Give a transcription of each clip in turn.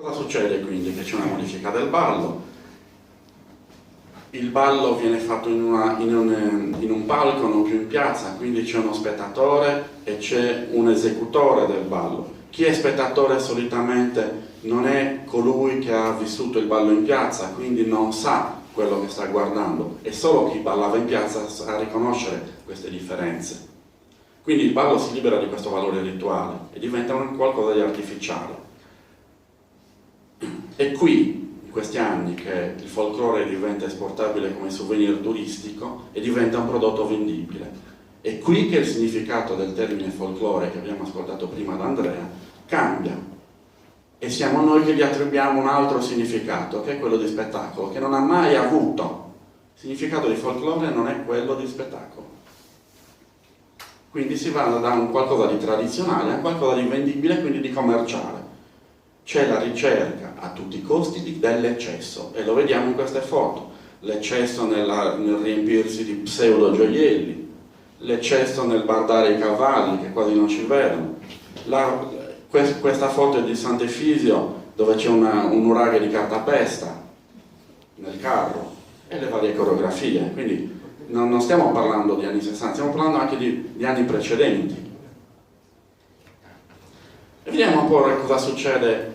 Cosa succede quindi? Che c'è una modifica del ballo. Il ballo viene fatto in un palco, non più in piazza, quindi c'è uno spettatore e c'è un esecutore del ballo. Chi è spettatore solitamente non è colui che ha vissuto il ballo in piazza, quindi non sa quello che sta guardando, e solo chi ballava in piazza sa riconoscere queste differenze. Quindi il ballo si libera di questo valore rituale e diventa qualcosa di artificiale. È qui, in questi anni, che il folklore diventa esportabile come souvenir turistico e diventa un prodotto vendibile. È qui che il significato del termine folklore, che abbiamo ascoltato prima da Andrea, cambia. E siamo noi che gli attribuiamo un altro significato, che è quello di spettacolo, che non ha mai avuto. Il significato di folklore non è quello di spettacolo. Quindi si va da un qualcosa di tradizionale a qualcosa di vendibile, quindi di commerciale. C'è la ricerca a tutti i costi dell'eccesso, e lo vediamo in queste foto. L'eccesso nel riempirsi di pseudo gioielli, l'eccesso nel bardare i cavalli che quasi non ci vedono. Questa foto è di Sant'Efisio, dove c'è un nuraghe di cartapesta nel carro, e le varie coreografie. Quindi non stiamo parlando di anni 60, stiamo parlando anche di anni precedenti. E vediamo un po' cosa succede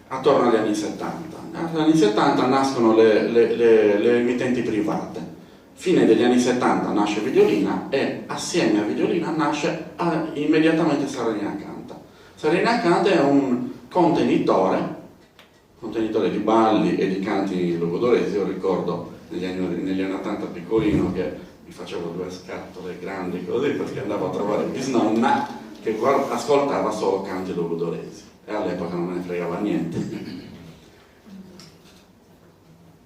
attorno agli anni 70. Negli anni 70 nascono le emittenti private. Fine degli anni 70 nasce Videolina, e assieme a Videolina nasce immediatamente Sardegna Canta. Sardegna Canta è un contenitore di balli e di canti logudoresi. Io ricordo negli anni 80 piccolino che mi facevo 2 scatole grandi così, perché andavo a trovare bisnonna che ascoltava solo canti logudoresi, e all'epoca non me ne fregava niente.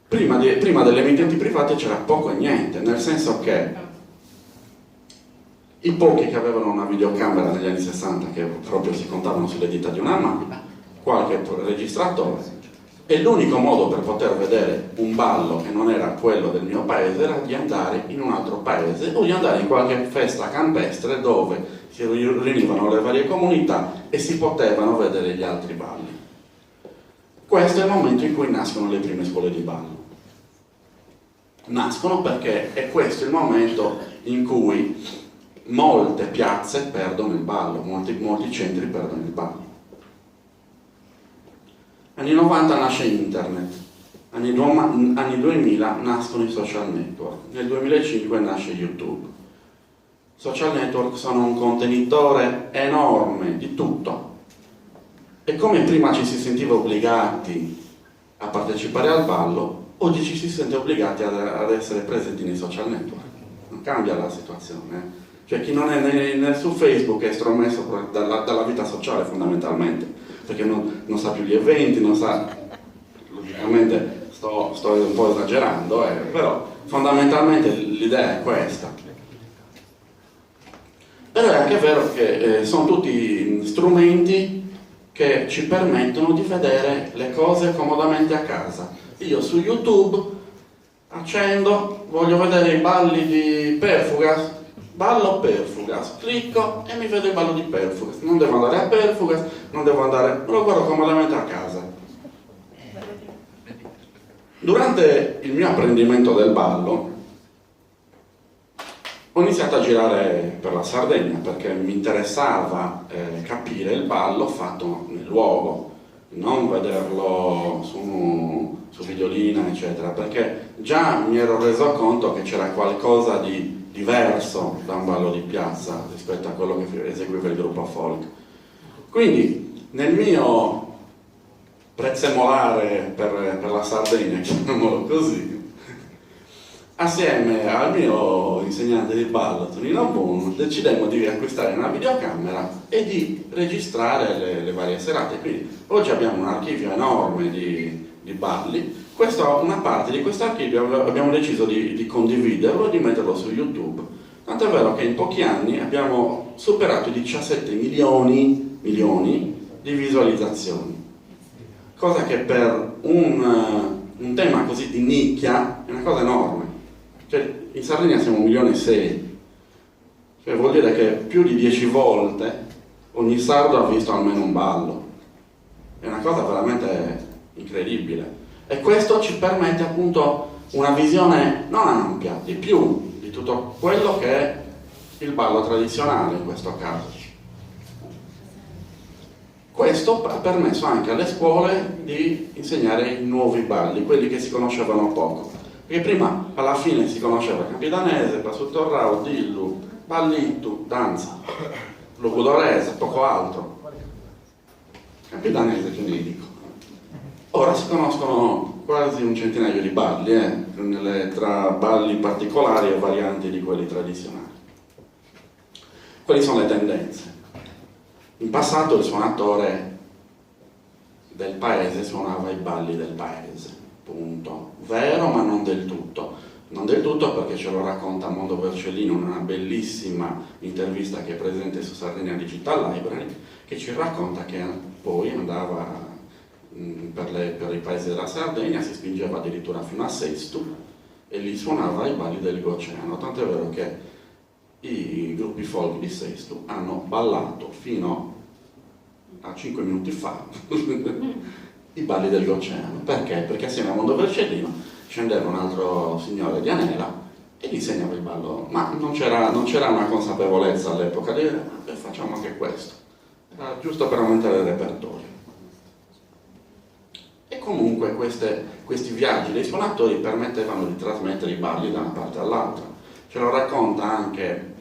Prima delle emittenti private c'era poco e niente, nel senso che i pochi che avevano una videocamera negli anni 60, che proprio si contavano sulle dita di una mano, qualche registratore, e l'unico modo per poter vedere un ballo che non era quello del mio paese era di andare in un altro paese o di andare in qualche festa campestre dove si riunivano le varie comunità e si potevano vedere gli altri balli. Questo è il momento in cui nascono le prime scuole di ballo. Nascono perché è questo il momento in cui molte piazze perdono il ballo, molti centri perdono il ballo. Anni 90 nasce internet, anni 2000 nascono i social network, nel 2005 nasce YouTube. Social network sono un contenitore enorme di tutto, e come prima ci si sentiva obbligati a partecipare al ballo, oggi ci si sente obbligati ad essere presenti nei social network. Non cambia la situazione. Cioè chi non è su Facebook è estromesso dalla vita sociale fondamentalmente, perché non sa più gli eventi, non sa, logicamente sto un po' esagerando, però fondamentalmente l'idea è questa. Però è anche vero che sono tutti strumenti che ci permettono di vedere le cose comodamente a casa. Io su YouTube accendo, voglio vedere i balli di Perfugas, ballo Perfugas, clicco e mi vedo il ballo di Perfugas. Non devo andare a Perfugas, me lo guardo comodamente a casa. Durante il mio apprendimento del ballo ho iniziato a girare per la Sardegna, perché mi interessava capire il ballo fatto nel luogo, non vederlo su Videolina eccetera, perché già mi ero reso conto che c'era qualcosa di diverso da un ballo di piazza rispetto a quello che eseguiva il gruppo folk. Quindi nel mio prezzemolare per la Sardegna, chiamiamolo così, assieme al mio insegnante di ballo Tonino Bono decidemmo di acquistare una videocamera e di registrare le varie serate. Quindi oggi abbiamo un archivio enorme di balli. Una parte di questo archivio abbiamo deciso di condividerlo e di metterlo su YouTube. Tanto è vero che in pochi anni abbiamo superato i 17 milioni di visualizzazioni, cosa che per un tema così di nicchia è una cosa enorme. Cioè, in Sardegna siamo 1,6 milioni, cioè vuol dire che più di 10 volte ogni sardo ha visto almeno un ballo. È una cosa veramente incredibile. E questo ci permette appunto una visione non ampia, di più di tutto quello che è il ballo tradizionale in questo caso. Questo ha permesso anche alle scuole di insegnare i nuovi balli, quelli che si conoscevano poco. Perché prima alla fine si conosceva campidanese, pasuttorrao, dillu, ballittu, danza, logudorese, poco altro. Campidanese che ne dico. Ora si conoscono quasi un centinaio di balli, tra balli particolari e varianti di quelli tradizionali. Quali sono le tendenze? In passato il suonatore del paese suonava i balli del paese, punto. Vero, ma non del tutto. Non del tutto perché ce lo racconta Mondo Vercellino in una bellissima intervista che è presente su Sardegna Digital Library, che ci racconta che poi andava per i paesi della Sardegna, si spingeva addirittura fino a Sestu e lì suonava i balli del Goceano, tant'è vero che i gruppi folk di Sestu hanno ballato fino a 5 minuti fa i balli del Goceano. Perché? Perché assieme a Mondo Vercellino scendeva un altro signore di Anela e gli insegnava il ballo, ma non c'era una consapevolezza all'epoca di dire facciamo anche questo, era giusto per aumentare il repertorio. E comunque questi viaggi dei suonatori permettevano di trasmettere i balli da una parte all'altra. Ce lo racconta anche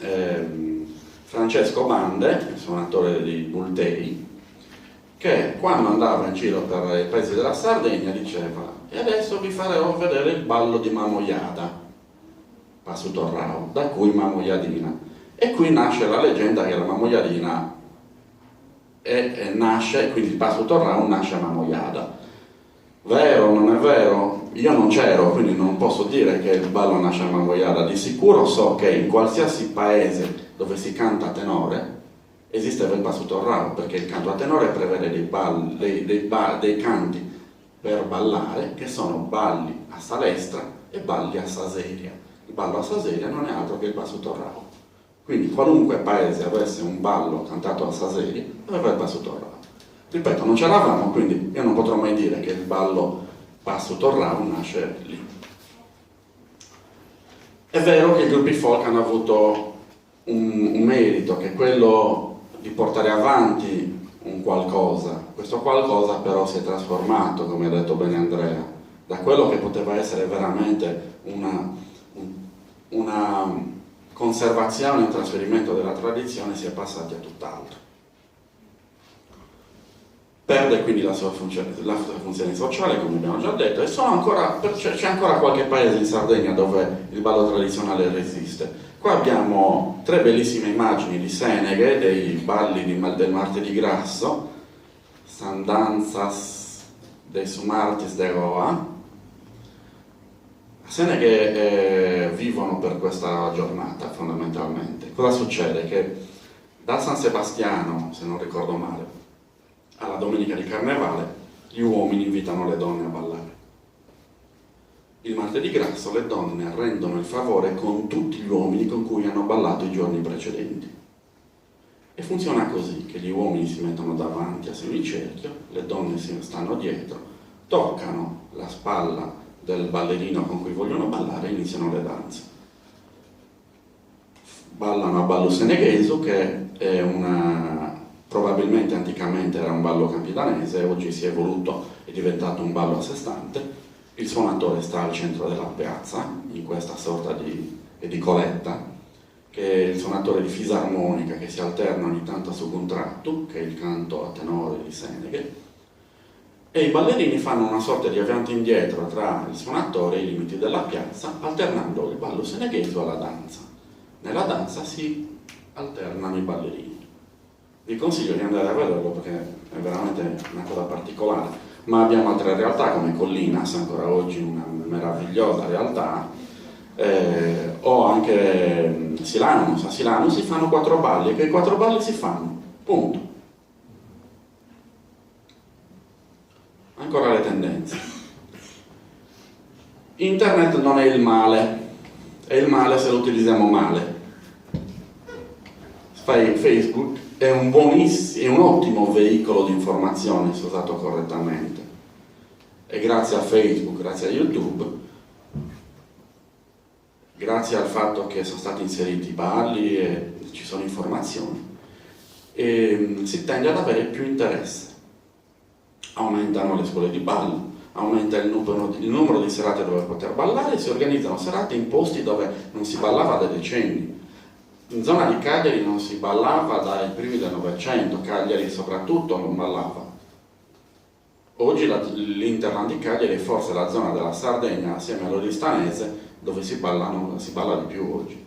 Francesco Bande, il suonatore di Bultei, che quando andava in giro per i paesi della Sardegna diceva: e adesso vi farò vedere il ballo di Mamoiada, Passutorrao, da cui Mamoiadina. E qui nasce la leggenda che la Mamoiadina nasce, quindi il Passutorrao nasce a Mamoiada. Vero o non è vero? Io non c'ero, quindi non posso dire che il ballo nasce a Mamoiada. Di sicuro so che in qualsiasi paese dove si canta a tenore esisteva il passutorrao, perché il canto a tenore prevede dei canti per ballare che sono balli a salestra e balli a saseria. Il ballo a saseria non è altro che il passutorrao. Quindi qualunque paese avesse un ballo cantato a saseria aveva il passutorrao. Ripeto, non c'eravamo, quindi io non potrò mai dire che il ballo passutorrao nasce lì. È vero che i gruppi folk hanno avuto un merito, che è quello di portare avanti un qualcosa. Questo qualcosa però si è trasformato, come ha detto bene Andrea, da quello che poteva essere veramente una conservazione e un trasferimento della tradizione, si è passati a tutt'altro. Perde quindi la sua funzione sociale, come abbiamo già detto, e c'è ancora qualche paese in Sardegna dove il ballo tradizionale resiste. Qua abbiamo 3 bellissime immagini di Seneghe, dei balli del martedì grasso, Sandanzas dei Sumartis de Roa. A Seneghe vivono per questa giornata fondamentalmente. Cosa succede? Che da San Sebastiano, se non ricordo male, alla domenica di Carnevale, gli uomini invitano le donne a ballare. Il martedì grasso le donne rendono il favore con tutti gli uomini con cui hanno ballato i giorni precedenti. E funziona così, che gli uomini si mettono davanti a semicerchio, le donne si stanno dietro, toccano la spalla del ballerino con cui vogliono ballare e iniziano le danze. Ballano a ballo seneghesu, che è probabilmente anticamente era un ballo campidanese, oggi si è evoluto, è diventato un ballo a sé stante. Il suonatore sta al centro della piazza, in questa sorta di edicoletta, che è il suonatore di fisarmonica che si alterna ogni tanto su contratto, che è il canto a tenore di Seneghe, e i ballerini fanno una sorta di avanti e indietro tra il suonatore e i limiti della piazza, alternando il ballo seneghesu alla danza. Nella danza si alternano i ballerini. Vi consiglio di andare a vederlo perché è veramente una cosa particolare. Ma abbiamo altre realtà come Collinas, ancora oggi una meravigliosa realtà, o anche Silanus. A Silanus si fanno 4 balli, e quei 4 balli si fanno, punto. Ancora le tendenze. Internet non è il male, è il male se lo utilizziamo male. Fai Facebook, è un ottimo veicolo di informazione se usato correttamente. E grazie a Facebook, grazie a YouTube, grazie al fatto che sono stati inseriti balli e ci sono informazioni, e si tende ad avere più interesse. Aumentano le scuole di ballo, aumenta il numero di serate dove poter ballare, si organizzano serate in posti dove non si ballava da decenni. In zona di Cagliari non si ballava dai primi del Novecento, Cagliari soprattutto non ballava. Oggi l'Interland di Cagliari è forse la zona della Sardegna, assieme all'Oristanese, dove si balla di più oggi.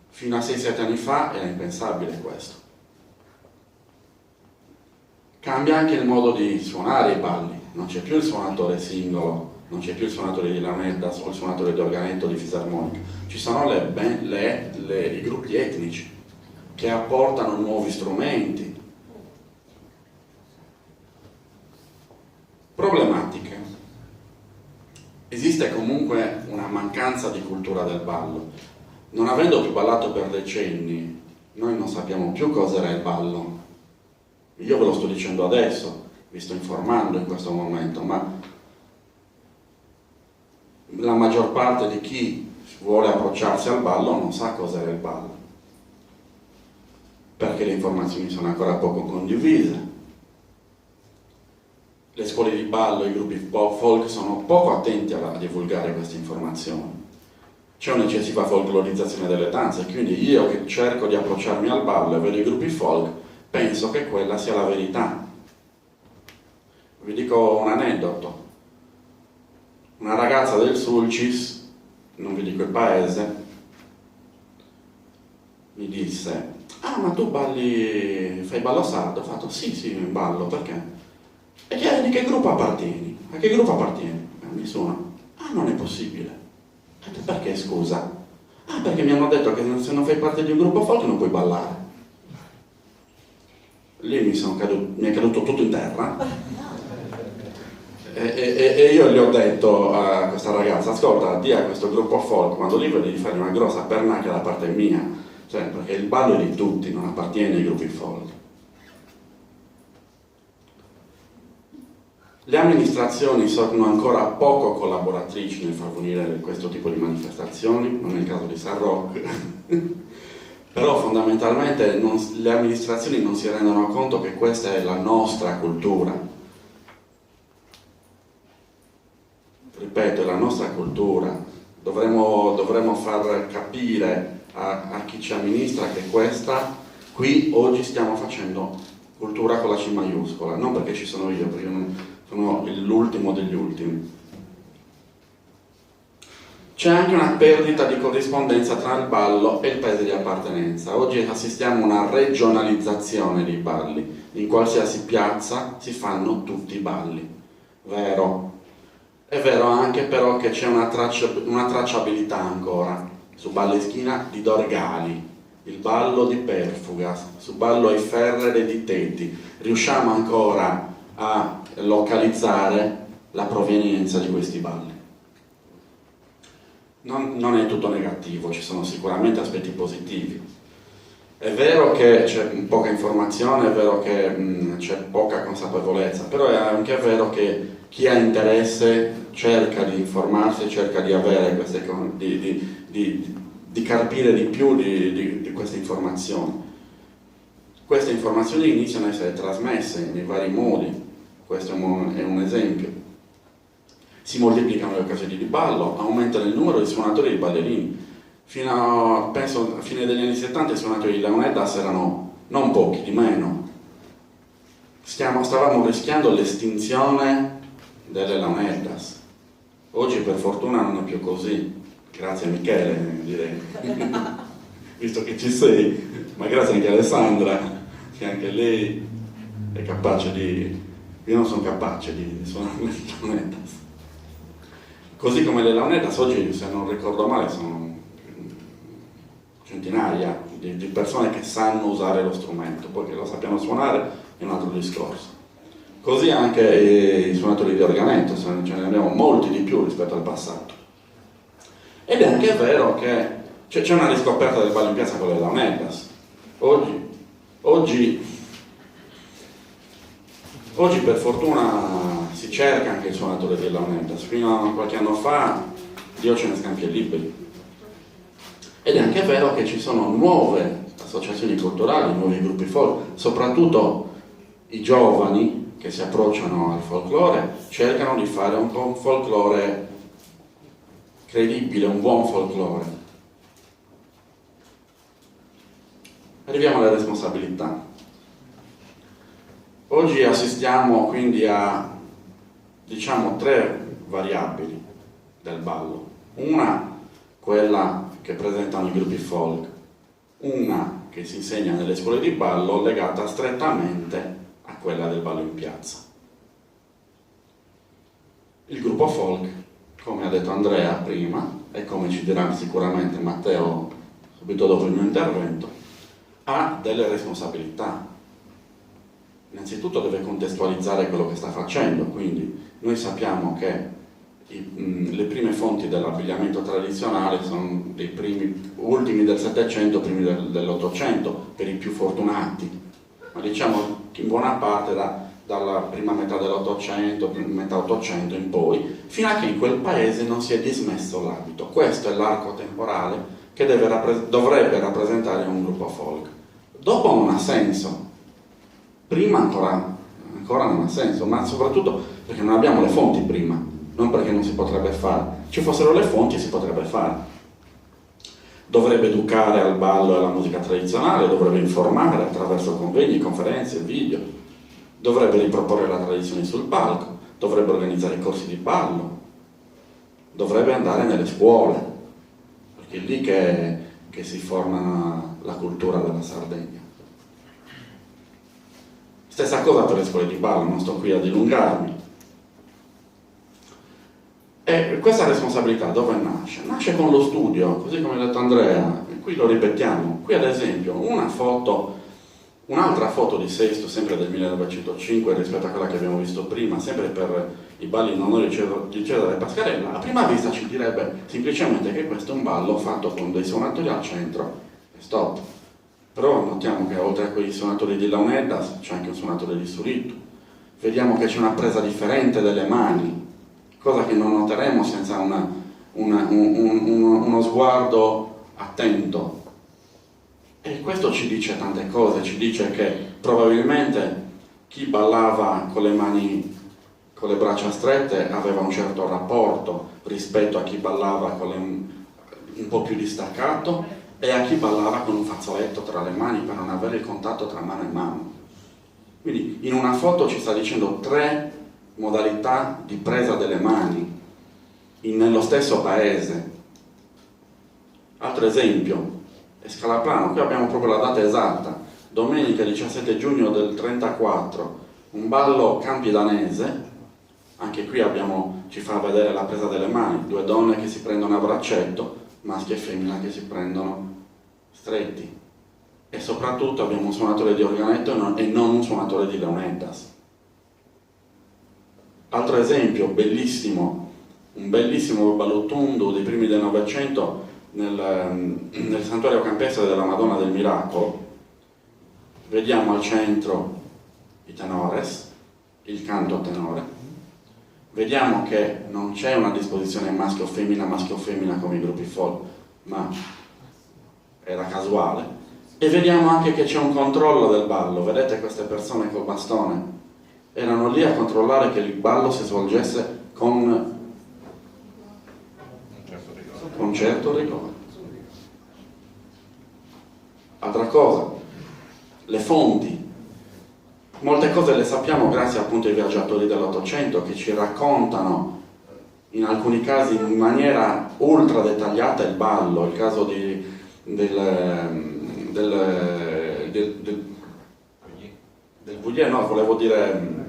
Fino a 6-7 anni fa era impensabile questo. Cambia anche il modo di suonare i balli, non c'è più il suonatore singolo, non c'è più il suonatore di launeddas o il suonatore di organetto o di fisarmonica, ci sono i gruppi etnici che apportano nuovi strumenti. Problematiche. Esiste comunque una mancanza di cultura del ballo. Non avendo più ballato per decenni, noi non sappiamo più cos'era il ballo. Io ve lo sto dicendo adesso, vi sto informando in questo momento, ma la maggior parte di chi vuole approcciarsi al ballo non sa cos'era il ballo, perché le informazioni sono ancora poco condivise. Le scuole di ballo, i gruppi folk sono poco attenti a divulgare queste informazioni. C'è un'eccessiva folclorizzazione delle danze, quindi io che cerco di approcciarmi al ballo e vedo i gruppi folk, penso che quella sia la verità. Vi dico un aneddoto. Una ragazza del Sulcis, non vi dico il paese, mi disse: ah, ma tu balli, fai ballo sardo? Ho fatto sì, ballo, perché? E di che gruppo appartieni? A che gruppo appartieni? Mi suona: ah, non è possibile. E perché, scusa? Ah, perché mi hanno detto che se non fai parte di un gruppo folk non puoi ballare. Lì mi è caduto tutto in terra. E io gli ho detto a questa ragazza: ascolta, di a questo gruppo folk, quando li vedi, di fare una grossa pernacchia da parte mia, cioè, perché il ballo è di tutti, non appartiene ai gruppi folk. Le amministrazioni sono ancora poco collaboratrici nel far venire questo tipo di manifestazioni, non è il caso di San Rock. Però fondamentalmente le amministrazioni non si rendono conto che questa è la nostra cultura. Ripeto, è la nostra cultura. Dovremmo far capire a chi ci amministra che qui oggi stiamo facendo cultura con la C maiuscola, non perché ci sono io, perché sono l'ultimo degli ultimi. C'è anche una perdita di corrispondenza tra il ballo e il paese di appartenenza. Oggi assistiamo a una regionalizzazione dei balli. In qualsiasi piazza si fanno tutti i balli. Vero. È vero anche però che c'è una tracciabilità ancora. Su Balleschina di Dorgali, il ballo di Perfugas, su ballo ai Ferrere di Teti. Riusciamo ancora a localizzare la provenienza di questi balli. Non è tutto negativo, ci sono sicuramente aspetti positivi. È vero che c'è poca informazione, è vero che c'è poca consapevolezza, però è anche vero che chi ha interesse cerca di informarsi, cerca di avere queste di carpire di più di queste informazioni. Queste informazioni iniziano a essere trasmesse nei vari modi, questo è un esempio. Si moltiplicano le occasioni di ballo, aumenta il numero di suonatori e di ballerini. Penso a fine degli anni 70 i suonatori di launeddas erano non pochi, di meno. Stavamo rischiando l'estinzione delle launeddas. Oggi per fortuna non è più così, grazie a Michele, direi, visto che ci sei, ma grazie anche a Alessandra, che anche lei è capace io non sono capace di suonare le launeddas. Così come le launeddas oggi, se non ricordo male, sono centinaia di persone che sanno usare lo strumento, poi che lo sappiano suonare è un altro discorso. Così anche i suonatori di organetto, ce ne abbiamo molti di più rispetto al passato. Ed è anche vero che c'è una riscoperta del ballo in piazza con le launeddas. Oggi Oggi per fortuna si cerca anche il suonatore di launeddas. Fino a qualche anno fa Dio ce ne scampi e liberi. Ed è anche vero che ci sono nuove associazioni culturali, nuovi gruppi folk, soprattutto i giovani che si approcciano al folklore cercano di fare un folklore credibile, un buon folklore. Arriviamo alle responsabilità. Oggi assistiamo quindi a, diciamo, 3 variabili del ballo. Una, quella che presentano i gruppi folk, una che si insegna nelle scuole di ballo legata strettamente a quella del ballo in piazza. Il gruppo folk, come ha detto Andrea prima e come ci dirà sicuramente Matteo subito dopo il mio intervento, ha delle responsabilità. Innanzitutto deve contestualizzare quello che sta facendo, quindi noi sappiamo che le prime fonti dell'abbigliamento tradizionale sono dei ultimi del Settecento, primi dell'Ottocento, per i più fortunati, ma diciamo che in buona parte dalla prima metà dell'Ottocento, metà Ottocento in poi, fino a che in quel paese non si è dismesso l'abito. Questo è l'arco temporale che dovrebbe rappresentare un gruppo folk. Dopo non ha senso, prima ancora non ha senso, ma soprattutto perché non abbiamo le fonti prima. Non perché non si potrebbe fare. Ci fossero le fonti si potrebbe fare. Dovrebbe educare al ballo e alla musica tradizionale, dovrebbe informare attraverso convegni, conferenze, video, dovrebbe riproporre la tradizione sul palco, dovrebbe organizzare corsi di ballo, dovrebbe andare nelle scuole, perché è lì che si forma la cultura della Sardegna. Stessa cosa per le scuole di ballo, non sto qui a dilungarmi. E questa responsabilità dove nasce? Nasce con lo studio, così come ha detto Andrea, e qui lo ripetiamo. Qui ad esempio un'altra foto di Sesto, sempre del 1905 rispetto a quella che abbiamo visto prima, sempre per i balli in onore di Cesare Pascarella, a prima vista ci direbbe semplicemente che questo è un ballo fatto con dei suonatori al centro e stop. Però notiamo che oltre a quei suonatori di launeddas c'è anche un suonatore di surito. Vediamo che c'è una presa differente delle mani, cosa che non noteremo senza uno sguardo attento. E questo ci dice tante cose, ci dice che probabilmente chi ballava con le mani, con le braccia strette aveva un certo rapporto rispetto a chi ballava un po' più distaccato e a chi ballava con un fazzoletto tra le mani per non avere il contatto tra mano e mano. Quindi in una foto ci sta dicendo 3 modalità di presa delle mani nello stesso paese. Altro esempio, Scalaplano, qui abbiamo proprio la data esatta, domenica 17 giugno del 34, un ballo campidanese, anche qui ci fa vedere la presa delle mani, 2 donne che si prendono a braccetto, maschio e femmina che si prendono stretti, e soprattutto abbiamo un suonatore di organetto e non un suonatore di launeddas. Altro esempio bellissimo, un bellissimo balottondo dei primi del Novecento nel santuario campestre della Madonna del Miracolo. Vediamo al centro i tenores, il canto a tenore. Vediamo che non c'è una disposizione maschio-femmina come i gruppi folk, ma era casuale. E vediamo anche che c'è un controllo del ballo. Vedete queste persone col bastone? Erano lì a controllare che il ballo si svolgesse con certo rigore. Altra cosa, le fonti. Molte cose le sappiamo grazie appunto ai viaggiatori dell'Ottocento che ci raccontano, in alcuni casi in maniera ultra dettagliata, il ballo. Il caso del Voulier, no, volevo dire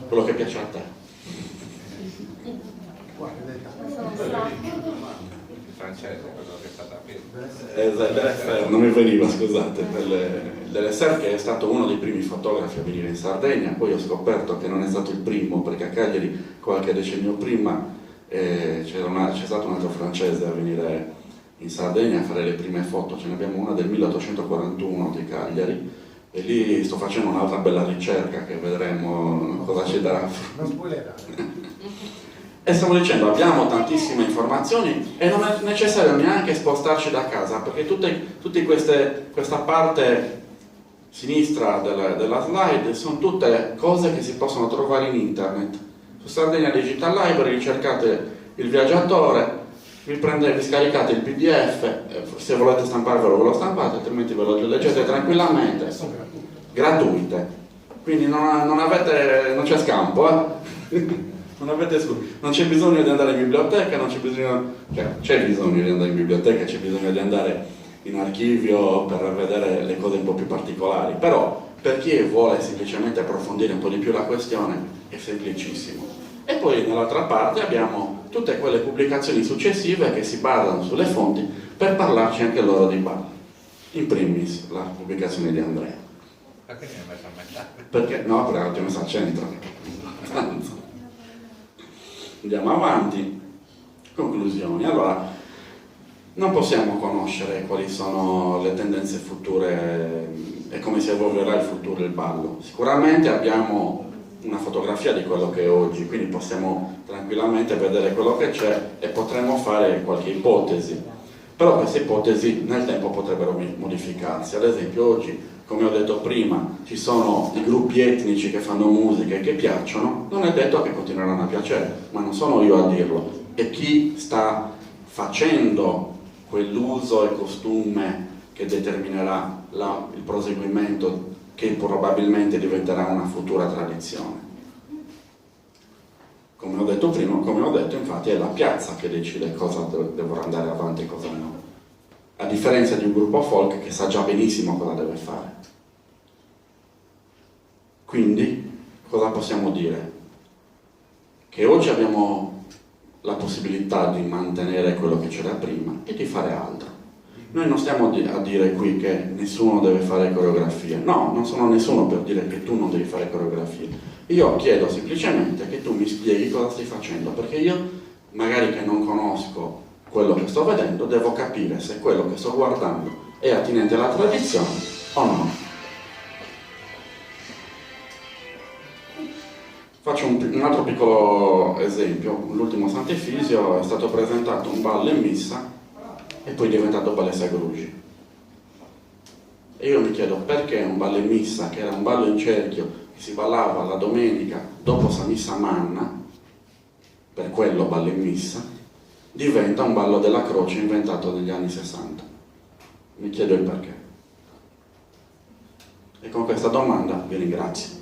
quello che piace a te. Francese, quello che è stato appeso. Non mi veniva, scusate, dell'Esser, che è stato uno dei primi fotografi a venire in Sardegna. Poi ho scoperto che non è stato il primo, perché a Cagliari qualche decennio prima c'è stato un altro francese a venire in Sardegna a fare le prime foto, ce ne abbiamo una del 1841 di Cagliari, e lì sto facendo un'altra bella ricerca che vedremo cosa ci darà. Non spoilerare. E stavo dicendo, abbiamo tantissime informazioni e non è necessario neanche spostarci da casa, perché tutte questa parte sinistra della slide sono tutte cose che si possono trovare in internet. Su Sardegna Digital Library cercate il viaggiatore, vi scaricate il PDF, se volete stamparvelo ve lo stampate, altrimenti ve lo leggete tranquillamente. Sono Gratuite. Quindi non c'è scampo, non c'è bisogno di andare in biblioteca, c'è bisogno di andare in biblioteca, c'è bisogno di andare in archivio per vedere le cose un po' più particolari, però per chi vuole semplicemente approfondire un po' di più la questione è semplicissimo. E poi nell'altra parte abbiamo tutte quelle pubblicazioni successive che si basano sulle fonti per parlarci anche loro di ballo. In primis la pubblicazione di Andrea. Perché mi hai messo a metà? Perché? No, perché l'ho messo al centro. Andiamo avanti. Conclusioni. Allora, non possiamo conoscere quali sono le tendenze future e come si evolverà il futuro del ballo. Sicuramente abbiamo una fotografia di quello che è oggi, quindi possiamo tranquillamente vedere quello che c'è e potremmo fare qualche ipotesi. Però queste ipotesi nel tempo potrebbero modificarsi. Ad esempio oggi, come ho detto prima, ci sono i gruppi etnici che fanno musiche che piacciono, non è detto che continueranno a piacere, ma non sono io a dirlo, è chi sta facendo quell'uso e costume che determinerà il proseguimento che probabilmente diventerà una futura tradizione. Come ho detto prima, come ho detto infatti è la piazza che decide cosa dovrà andare avanti e cosa no, a differenza di un gruppo folk che sa già benissimo cosa deve fare. Quindi cosa possiamo dire? Che oggi abbiamo la possibilità di mantenere quello che c'era prima e di fare altro. Noi non stiamo a dire qui che nessuno deve fare coreografie, no, non sono nessuno per dire che tu non devi fare coreografie. Io chiedo semplicemente che tu mi spieghi cosa stai facendo, perché io, magari che non conosco quello che sto vedendo, devo capire se quello che sto guardando è attinente alla tradizione o no. Faccio un altro piccolo esempio. L'ultimo Sant'Efisio è stato presentato un ballo in missa e poi è diventato ballo Sagrugi. E io mi chiedo perché un ballo in missa, che era un ballo in cerchio, che si ballava la domenica dopo Sa Missa Manna, per quello ballo in missa, diventa un ballo della croce inventato negli anni 60. Mi chiedo il perché. E con questa domanda vi ringrazio.